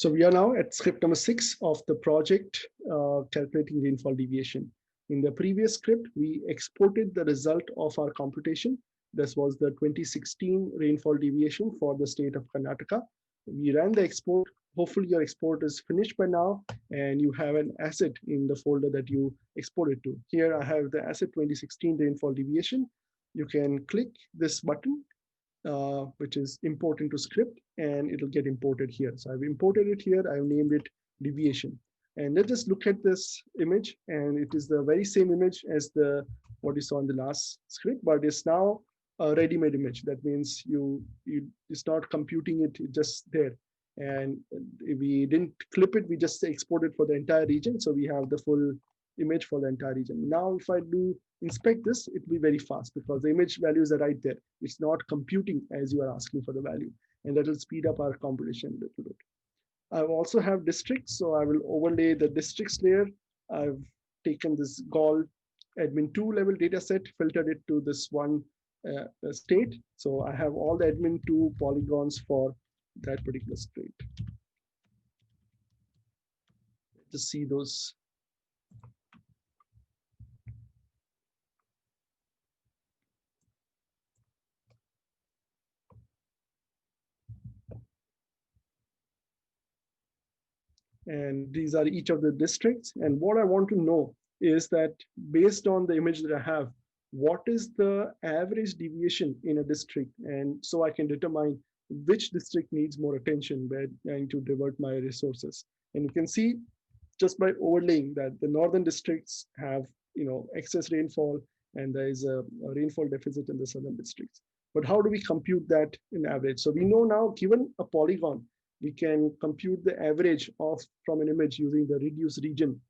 So we are now at script number 6 of the project, calculating rainfall deviation. In the previous script, we exported the result of our computation. This was the 2016 rainfall deviation for the state of Karnataka. We ran the export. Hopefully your export is finished by now and you have an asset in the folder that you exported to. Here I have the asset 2016 rainfall deviation. You can click this button, which is import into script, and it'll get imported here. So I've imported it here. I've named it deviation. And let's just look at this image, and it is the very same image as the what you saw in the last script, but it's now a ready-made image. That means it's not computing it, it's just there. And we didn't clip it, we just exported for the entire region. So we have the full image for the entire region. Now, if I do inspect this, it will be very fast because the image values are right there. It's not computing as you are asking for the value, and that will speed up our computation a little bit. I also have districts, so I will overlay the districts layer. I've taken this GOL admin 2 level data set, filtered it to this one state. So I have all the admin 2 polygons for that particular state. Just see those. And these are each of the districts. And what I want to know is that based on the image that I have, what is the average deviation in a district? And so I can determine which district needs more attention where I need to divert my resources. And you can see just by overlaying that the northern districts have excess rainfall, and there is a rainfall deficit in the southern districts. But how do we compute that in average? So we know now, given a polygon, we can compute the average from an image using the reduce region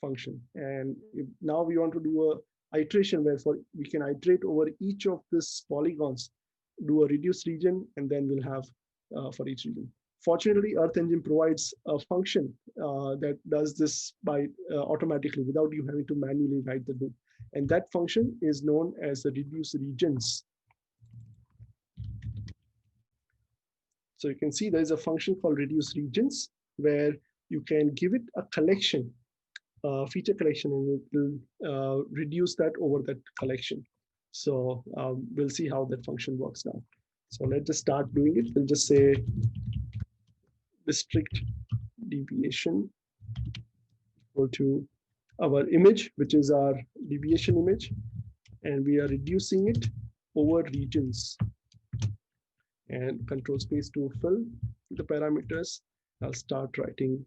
function. And now we want to do a iteration where we can iterate over each of these polygons, do a reduce region, and then we'll have for each region. Fortunately, Earth Engine provides a function that does this by automatically without you having to manually write the loop. And that function is known as the reduce regions. So you can see there is a function called reduce regions where you can give it a collection, feature collection, and it will reduce that over that collection. So we'll see how that function works now. So let's just start doing it. We'll just say district deviation equal to our image, which is our deviation image, and we are reducing it over regions. And control space to fill the parameters. I'll start writing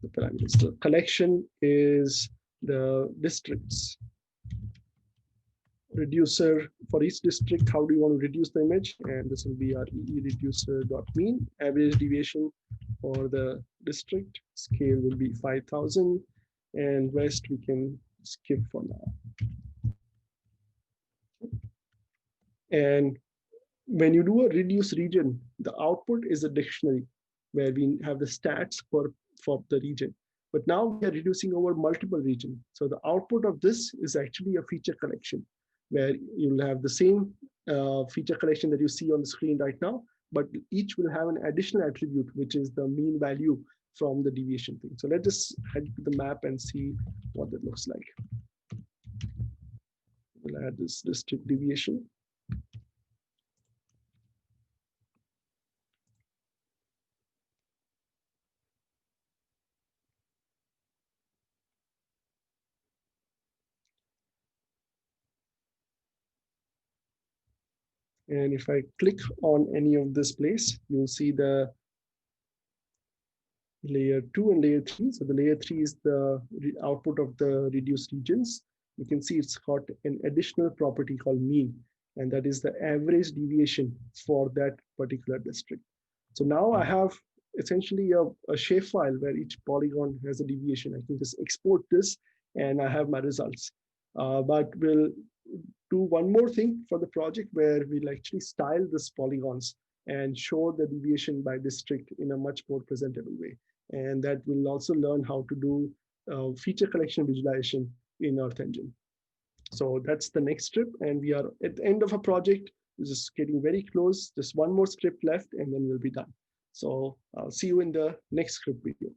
the parameters. The collection is the districts. Reducer for each district, how do you want to reduce the image? And this will be our EE reducer.mean. Average deviation for the district. Scale will be 5,000. And rest we can skip for now. And when you do a reduce region, the output is a dictionary where we have the stats for the region. But now we are reducing over multiple regions. So the output of this is actually a feature collection where you'll have the same feature collection that you see on the screen right now, but each will have an additional attribute, which is the mean value from the deviation thing. So let's just head to the map and see what that looks like. We'll add this district deviation. And if I click on any of this place, you'll see the layer 2 and layer 3. So the layer 3 is the output of the reduced regions. You can see it's got an additional property called mean, and that is the average deviation for that particular district. So now I have essentially a shapefile where each polygon has a deviation. I can just export this and I have my results. But we'll do one more thing for the project where we'll actually style these polygons and show the deviation by district in a much more presentable way. And that will also learn how to do feature collection visualization in Earth Engine. So that's the next strip, and we are at the end of a project. We're just getting very close, just one more script left, and then we'll be done. So I'll see you in the next script video.